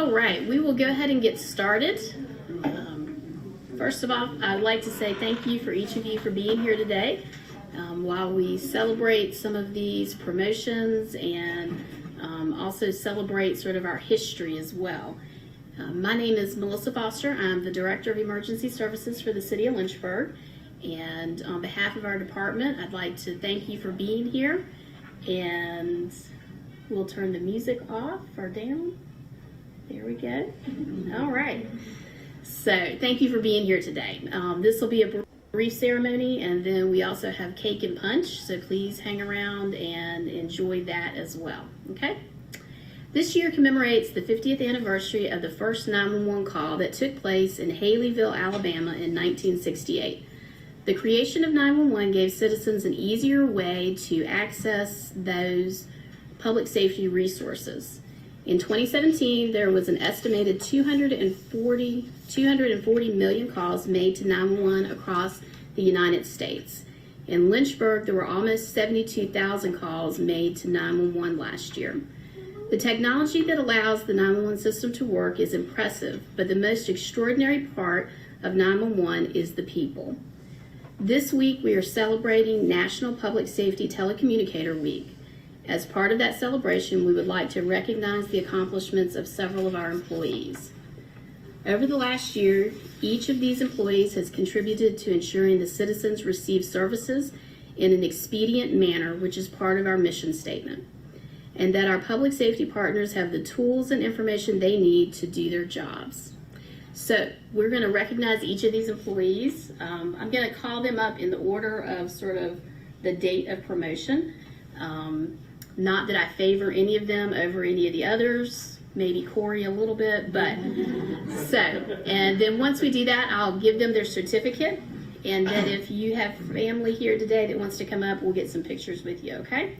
All right, we will go ahead and get started. First of all, I'd like to say thank you for each of you for being here today while we celebrate some of these promotions and also celebrate sort of our history as well. My name is Melissa Foster. I'm the Director of Emergency Services for the City of Lynchburg. And on behalf of our department, I'd like to thank you for being here. And we'll turn the music off or down. There we go. All right. So thank you for being here today. This will be a brief ceremony, and then we also have cake and punch. So please hang around and enjoy that as well. Okay? This year commemorates the 50th anniversary of the first 911 call that took place in Haleyville, Alabama in 1968. The creation of 911 gave citizens an easier way to access those public safety resources. In 2017, there was an estimated 240 million calls made to 911 across the United States. In Lynchburg, there were almost 72,000 calls made to 911 last year. The technology that allows the 911 system to work is impressive, but the most extraordinary part of 911 is the people. This week, we are celebrating National Public Safety Telecommunicator Week. As part of that celebration, we would like to recognize the accomplishments of several of our employees. Over the last year, each of these employees has contributed to ensuring the citizens receive services in an expedient manner, which is part of our mission statement, and that our public safety partners have the tools and information they need to do their jobs. So we're going to recognize each of these employees. I'm going to call them up in the order of sort of the date of promotion. Not that I favor any of them over any of the others, maybe Corey a little bit, but so, and then once we do that, I'll give them their certificate, and then if you have family here today that wants to come up, we'll get some pictures with you, okay?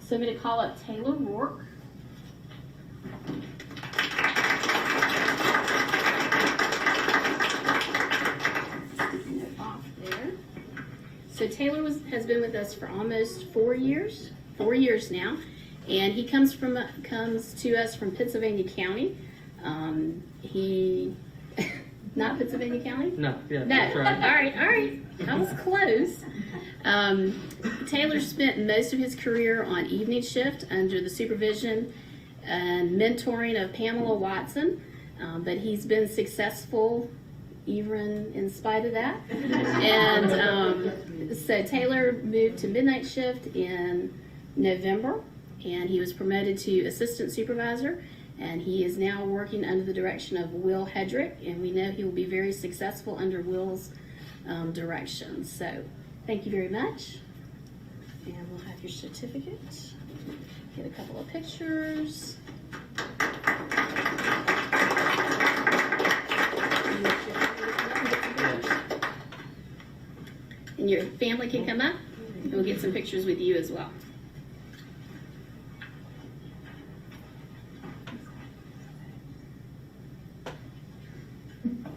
So I'm going to call up Taylor Rourke. So Taylor has been with us for almost 4 years now, and he comes to us from Pennsylvania County. Not Pennsylvania County? No, yeah, no. That's right. All right. I was close. Taylor spent most of his career on evening shift under the supervision and mentoring of Pamela Watson, but he's been successful even in spite of that. And so Taylor moved to midnight shift in November, and he was promoted to assistant supervisor, and he is now working under the direction of Will Hedrick, and we know he will be very successful under Will's direction. So thank you very much, and we'll have your certificate. Get a couple of pictures. And your family can come up, and we'll get some pictures with you as well.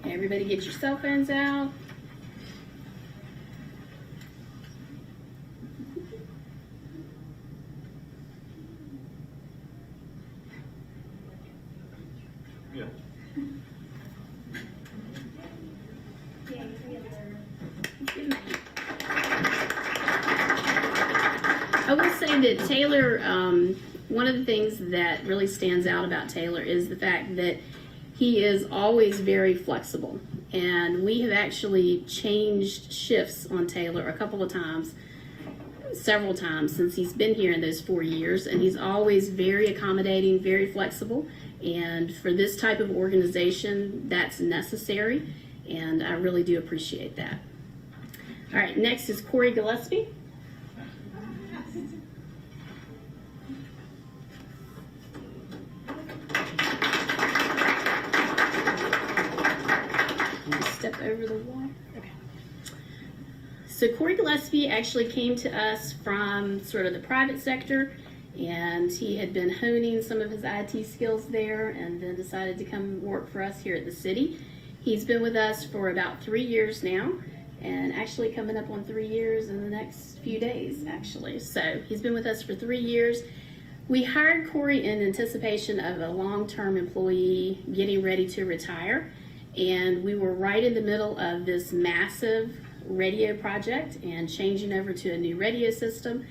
Everybody get your cell phones out. Yeah. I will say that Taylor, one of the things that really stands out about Taylor is the fact that he is always very flexible, and we have actually changed shifts on Taylor a couple of times, several times since he's been here in those 4 years, and he's always very accommodating, very flexible, and for this type of organization, that's necessary, and I really do appreciate that. All right, next is Corey Gillespie. Step over the wall. Okay. So Corey Gillespie actually came to us from sort of the private sector, and he had been honing some of his IT skills there and then decided to come work for us here at the city. He's been with us for about 3 years now, and actually coming up on 3 years in the next few days, actually. So he's been with us for 3 years. We hired Corey in anticipation of a long-term employee getting ready to retire, and we were right in the middle of this massive radio project and changing over to a new radio system.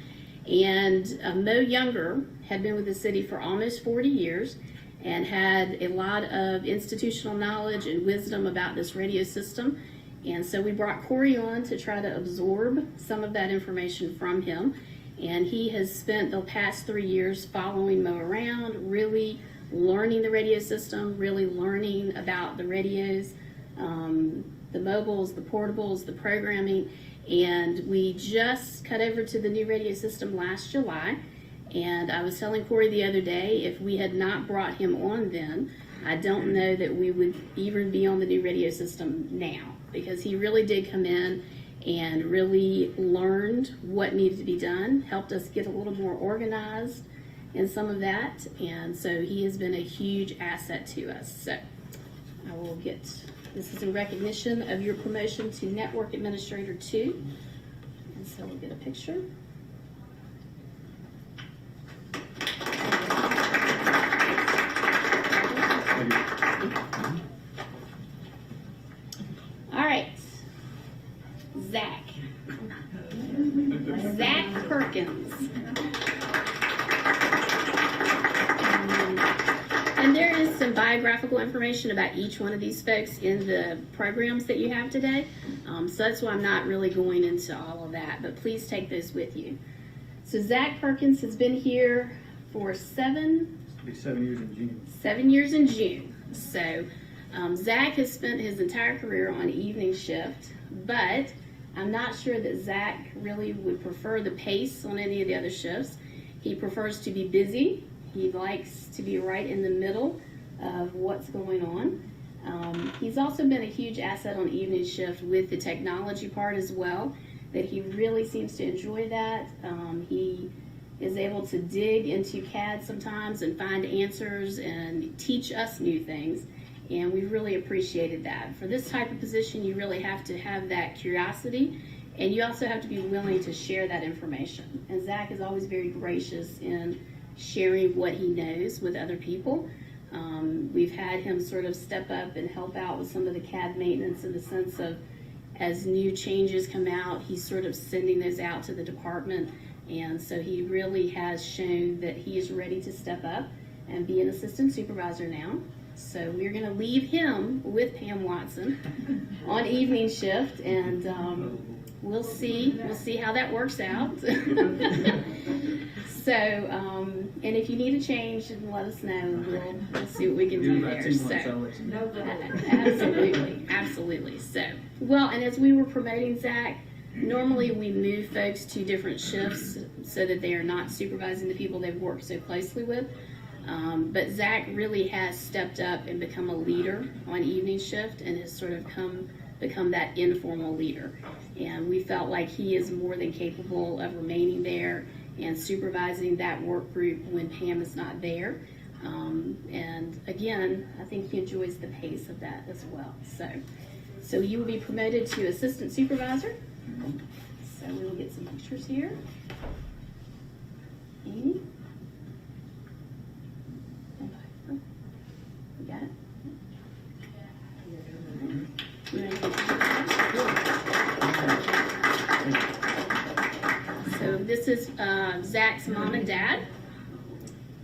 And Mo Younger had been with the city for almost 40 years and had a lot of institutional knowledge and wisdom about this radio system. And so we brought Corey on to try to absorb some of that information from him. And he has spent the past 3 years following Mo around, really learning the radio system, really learning about the radios, the mobiles, the portables, the programming. And we just cut over to the new radio system last July. And I was telling Corey the other day, if we had not brought him on then, I don't know that we would even be on the new radio system now, because he really did come in and really learned what needed to be done, helped us get a little more organized in some of that, and so he has been a huge asset to us. So I will get, this is in recognition of your promotion to Network Administrator 2, and so we'll get a picture. All right, Zach Perkins. And there is some biographical information about each one of these folks in the programs that you have today. So that's why I'm not really going into all of that, but please take those with you. So Zach Perkins has been here for 7 years in June. 7 years in June. So Zach has spent his entire career on evening shift, but I'm not sure that Zach really would prefer the pace on any of the other shifts. He prefers to be busy. He likes to be right in the middle of what's going on. He's also been a huge asset on evening shift with the technology part as well, that he really seems to enjoy that. He is able to dig into CAD sometimes and find answers and teach us new things. And we really appreciated that. For this type of position, you really have to have that curiosity, and you also have to be willing to share that information. And Zach is always very gracious in sharing what he knows with other people. We've had him sort of step up and help out with some of the CAD maintenance, in the sense of, as new changes come out, he's sort of sending those out to the department. And so he really has shown that he is ready to step up and be an assistant supervisor now. So we're going to leave him with Pam Watson on evening shift, and we'll see how that works out. So, and if you need a change, let us know. We'll see what we can do there. So, absolutely. So, well, and as we were promoting Zach, normally we move folks to different shifts so that they are not supervising the people they've worked so closely with. But Zach really has stepped up and become a leader on evening shift, and has sort of become that informal leader. And we felt like he is more than capable of remaining there and supervising that work group when Pam is not there. And again, I think he enjoys the pace of that as well. So you will be promoted to assistant supervisor. So we will get some pictures here. Amy? You got it? So this is Zach's mom and dad.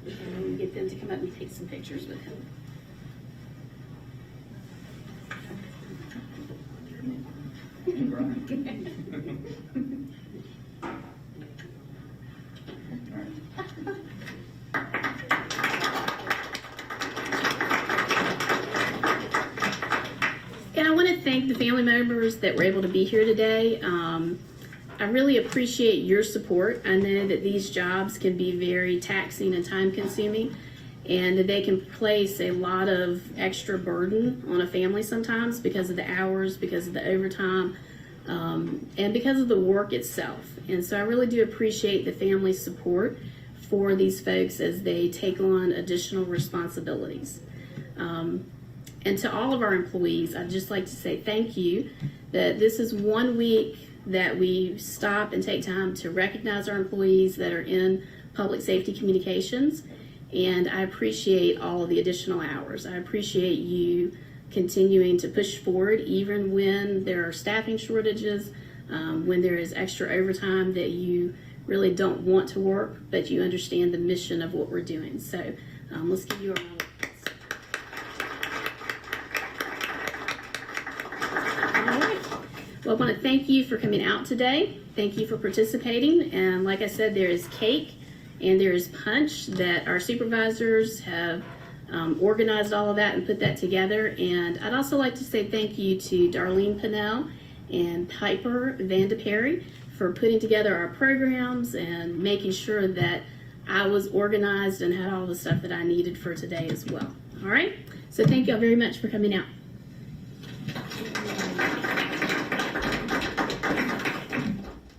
And we get them to come up and take some pictures with him. And I want to thank the family members that were able to be here today. I really appreciate your support. I know that these jobs can be very taxing and time consuming, and that they can place a lot of extra burden on a family sometimes because of the hours, because of the overtime, and because of the work itself. And so I really do appreciate the family support for these folks as they take on additional responsibilities. And to all of our employees, I'd just like to say thank you, that this is 1 week that we stop and take time to recognize our employees that are in Public Safety Communications, and I appreciate all of the additional hours. I appreciate you continuing to push forward even when there are staffing shortages, when there is extra overtime that you really don't want to work, but you understand the mission of what we're doing. So let's give you a round of applause. All right. Well, I want to thank you for coming out today. Thank you for participating. And like I said, there is cake and there is punch that our supervisors have organized all of that and put that together. And I'd also like to say thank you to Darlene Pinnell and Piper Vandeperry for putting together our programs and making sure that I was organized and had all the stuff that I needed for today as well. All right, so thank you all very much for coming out.